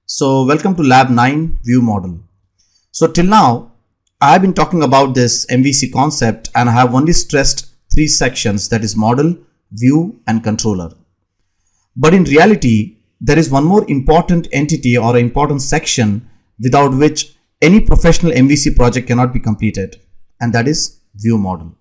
So welcome to Lab9 view model. So till now I have been talking about this MVC concept and I have only stressed three sections, that is model, view and controller. But in reality there is one more important entity or important section without which any professional MVC project cannot be completed, and that is view model.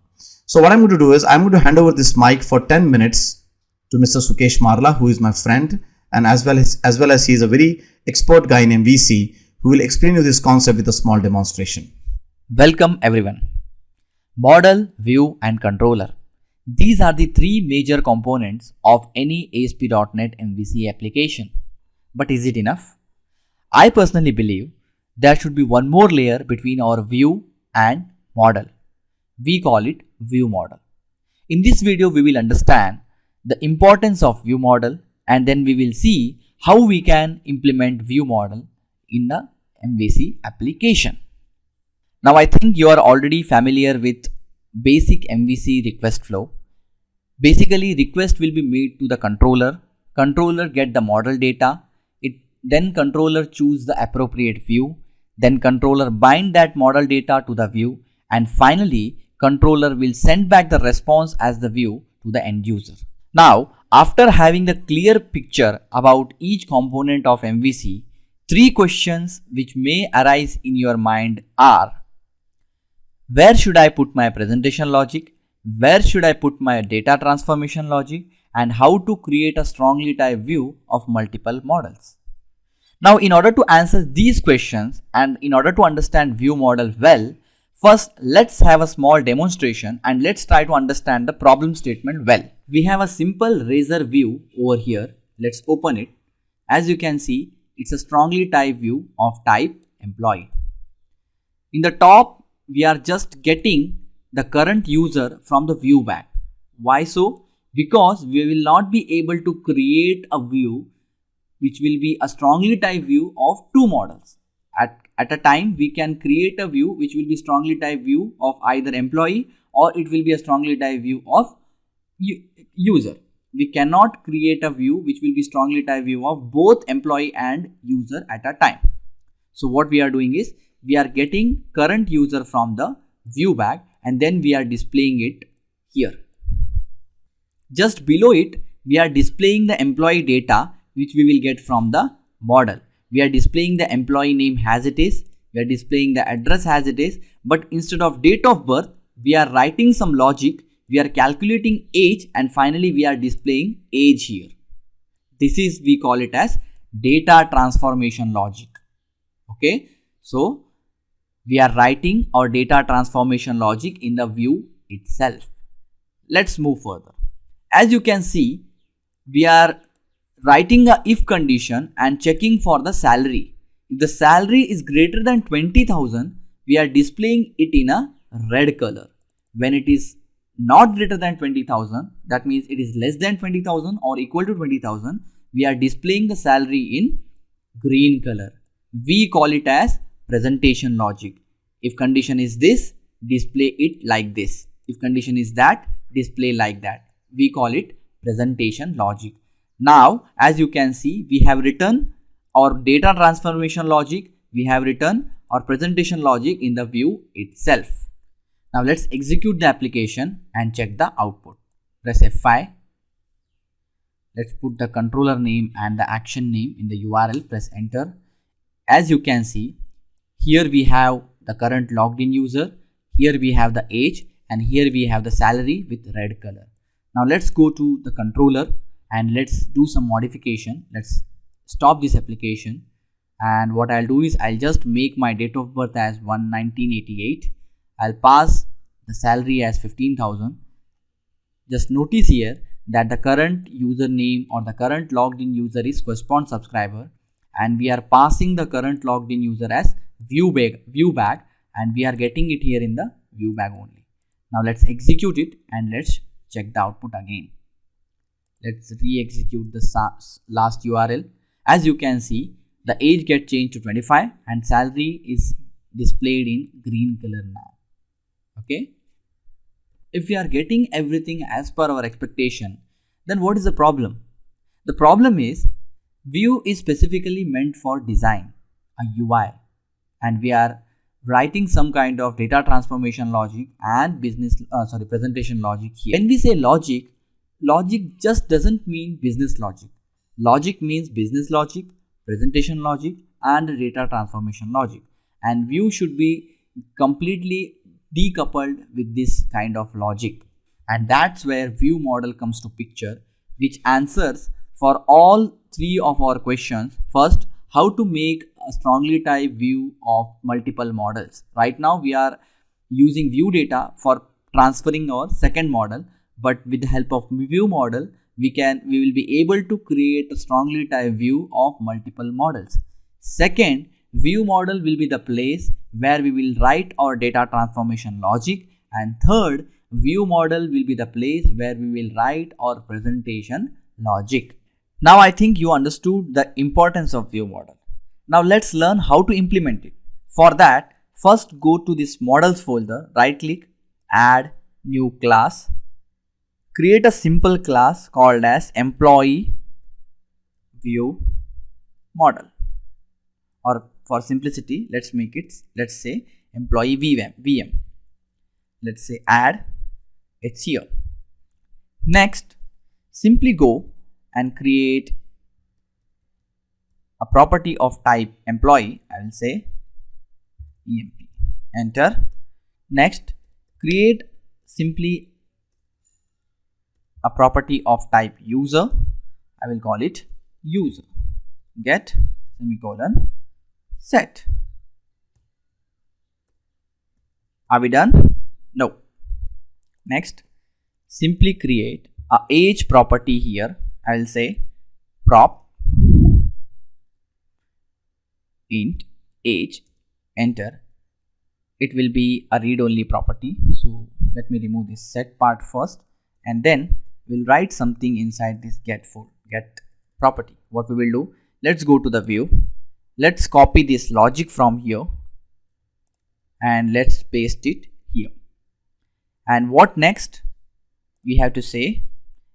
So what I'm going to do is I'm going to hand over this mic for 10 minutes to Mr. Sukesh Marla, who is my friend, and as well as he is a very expert guy in MVC who will explain you this concept with a small demonstration. Welcome everyone. Model, view and controller. These are the three major components of any ASP.NET MVC application. But is it enough? I personally believe there should be one more layer between our view and model. We call it view model. In this video we will understand the importance of view model, and then we will see how we can implement view model in the MVC application. Now I think you are already familiar with basic MVC request flow. Basically, request will be made to the controller. Controller get the model data. Then controller choose the appropriate view. Then controller bind that model data to the view, and finally controller will send back the response as the view to the end user. Now, after having the clear picture about each component of MVC, three questions which may arise in your mind are: where should I put my presentation logic? Where should I put my data transformation logic? And how to create a strongly typed view of multiple models? Now, in order to answer these questions and in order to understand view model well, first let's have a small demonstration and let's try to understand the problem statement well. We have a simple razor view over here. Let's open it. As you can see, it's a strongly typed view of type employee. In the top, we are just getting the current user from the view bag. Why so? Because we will not be able to create a view which will be a strongly typed view of two models. At a time, we can create a view which will be strongly typed view of either employee, or it will be a strongly typed view of user. We cannot create a view which will be strongly typed view of both employee and user at a time. So what we are doing is we are getting current user from the view bag and then we are displaying it here. Just below it, we are displaying the employee data which we will get from the model. We are displaying the employee name as it is, we are displaying the address as it is, but instead of date of birth, we are writing some logic, we are calculating age, and finally we are displaying age here. This is, we call it as data transformation logic. Okay, so we are writing our data transformation logic in the view itself. Let's move further. As you can see, we are writing a if condition and checking for the salary. If the salary is greater than 20,000, we are displaying it in a red color. When it is not greater than 20,000, that means it is less than 20,000 or equal to 20,000, we are displaying the salary in green color. We call it as presentation logic. If condition is this, display it like this. If condition is that, display like that. We call it presentation logic. Now, as you can see, we have written our data transformation logic, we have written our presentation logic in the view itself. Now, let's execute the application and check the output. Press F5. Let's put the controller name and the action name in the URL. Press enter. As you can see, here we have the current logged in user, here we have the age, and here we have the salary with red color. Now, let's go to the controller and let's do some modification. Let's stop this application, and what I'll do is I'll just make my date of birth as 1/1988. I'll pass the salary as 15,000. Just notice here that the current username or the current logged in user is correspond subscriber, and we are passing the current logged in user as view bag, and we are getting it here in the view bag only. Now let's execute it and let's check the output again. Let's re-execute the last URL. As you can see, the age gets changed to 25 and salary is displayed in green color now. Okay. If we are getting everything as per our expectation, then what is the problem? The problem is View is specifically meant for design, a UI, and we are writing some kind of data transformation logic and presentation logic here. When we say logic, logic just doesn't mean business logic. Logic means business logic, presentation logic, and data transformation logic. And view should be completely decoupled with this kind of logic. And that's where view model comes to picture, which answers for all three of our questions. First, how to make a strongly typed view of multiple models. Right now we are using view data for transferring our second model, but with the help of view model we will be able to create a strongly typed view of multiple models. Second, view model will be the place where we will write our data transformation logic, and third, view model will be the place where we will write our presentation logic. Now I think you understood the importance of view model. Now let's learn how to implement it. For that, first go to this models folder, right click, add new class, create a simple class called as employee view model, or for simplicity let's say employee VM. Let's say add, it's here. Next, simply go and create a property of type employee. I will say EMP, enter. Next, create simply a property of type user. I will call it user, get semicolon set. Are we done? No. Next, simply create a age property here. I will say prop int age, enter. It will be a read only property, so let me remove this set part first, and then we'll write something inside this get property. What we will do, let's go to the view, let's copy this logic from here and let's paste it here. And what next we have to say,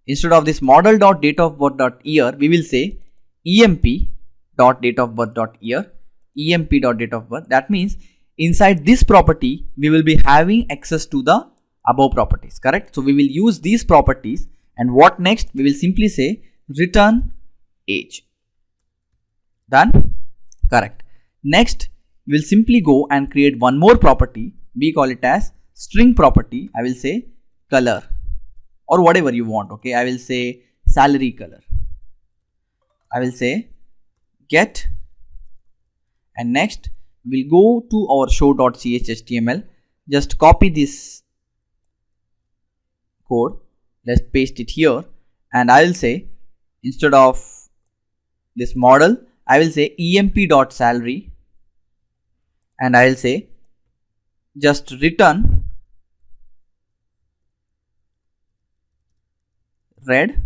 instead of this model.dateofbirth.year, we will say emp.dateofbirth.year, emp.dateofbirth. That means inside this property we will be having access to the above properties, correct? So we will use these properties, and what next, we will simply say return age. Done? Correct. Next, we will simply go and create one more property. We call it as string property. I will say color or whatever you want. Okay, I will say salary color. I will say get, and next we'll go to our show.chtml. Just copy this code, let's paste it here, and I will say instead of this model I will say emp.salary, and I will say just return red,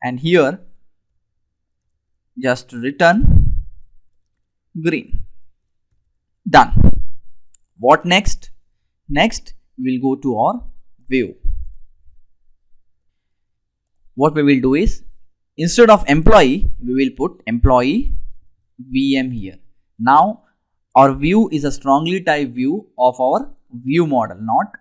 and here just return green. Done. What next? Next we'll go to our view. What we will do is, instead of employee we will put employee VM here. Now our view is a strongly typed view of our view model, not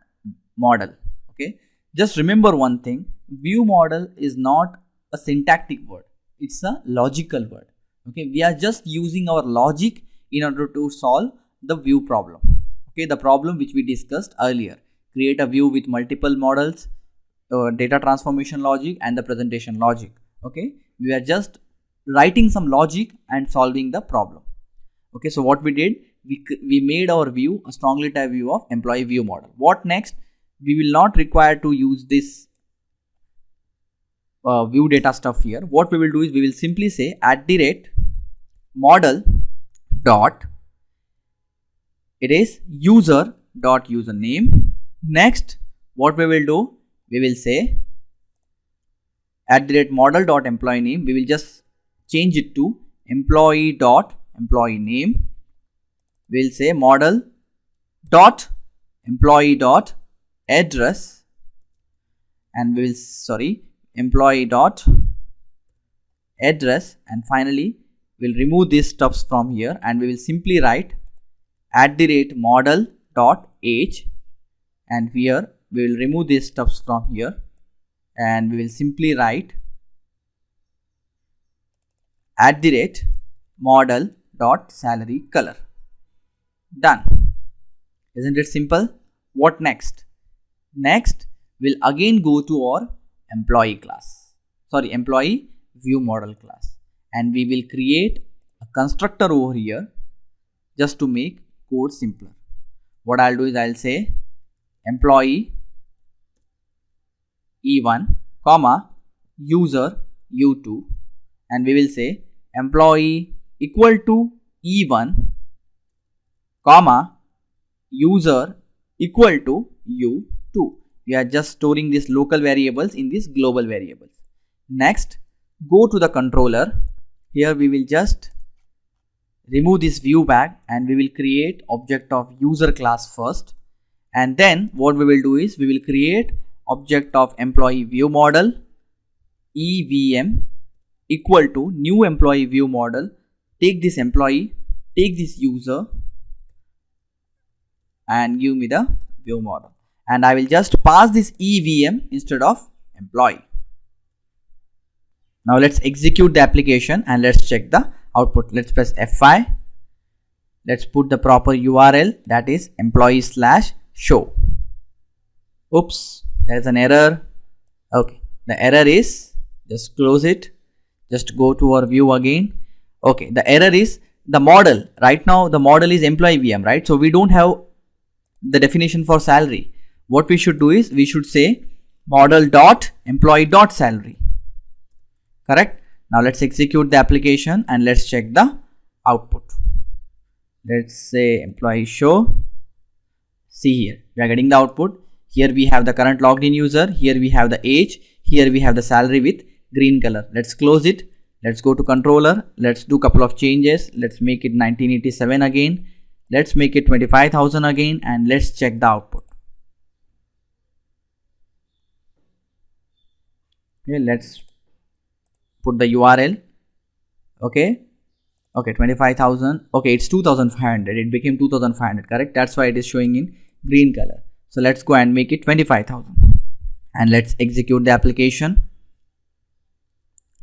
model. Okay, just remember one thing, view model is not a syntactic word, it's a logical word. Okay, we are just using our logic in order to solve the view problem. Okay, the problem which we discussed earlier, create a view with multiple models, data transformation logic and the presentation logic. Okay, we are just writing some logic and solving the problem. Okay, so what we did, we made our view a strongly typed view of employee view model. What next? We will not require to use this view data stuff here. What we will do is, we will simply say @model dot, it is user dot username. Next, what we will do, we will say @model dot employee name. We will just change it to employee dot employee name. We will say model dot employee dot address, and we will employee dot address, and finally we'll remove these stuffs from here, and we will simply write @model.age, and here we will remove these stuffs from here, and we will simply write @model.salary_color. Done. Isn't it simple? What next? Next, we'll again go to our employee view model class, and we will create a constructor over here just to make code simpler. What I'll do is I'll say employee E1, comma, user U2, and we will say employee equal to E1, comma, user equal to U2. We are just storing these local variables in these global variables. Next, go to the controller. Here we will just remove this view bag, and we will create object of user class first, and then what we will do is we will create object of employee view model EVM equal to new employee view model. Take this employee, take this user, and give me the view model, and I will just pass this EVM instead of employee. Now let's execute the application and let's check the output. Let's press F5. Let's put the proper URL, that is employee/show. Oops, there is an error. Okay, the error is, just close it, just go to our view again. Okay, the error is the model. Right now the model is employee VM, right? So we don't have the definition for salary. What we should do is we should say model.employee.salary. Correct? Now let's execute the application and let's check the output. Let's say employee show. See here, we are getting the output. Here we have the current logged in user. Here we have the age. Here we have the salary with green color. Let's close it. Let's go to controller. Let's do couple of changes. Let's make it 1987 again. Let's make it 25,000 again, and let's check the output. Okay, let's put the URL. Okay, 25,000. Okay, it's 2,500. It became 2,500, correct? That's why it is showing in green color. So let's go and make it 25,000, and let's execute the application.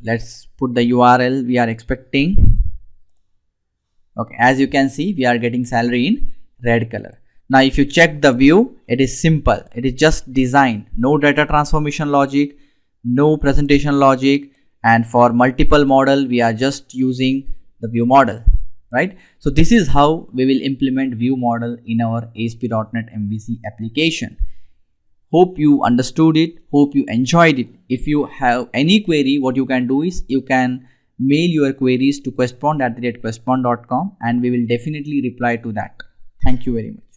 Let's put the URL we are expecting. Okay, as you can see, we are getting salary in red color. Now if you check the view, it is simple. It is just design, no data transformation logic, no presentation logic, and for multiple model we are just using the view model, right? So this is how we will implement view model in our ASP.NET MVC application. Hope you understood it, hope you enjoyed it. If you have any query, what you can do is you can mail your queries to questpond@questpond.com, and we will definitely reply to that. Thank you very much.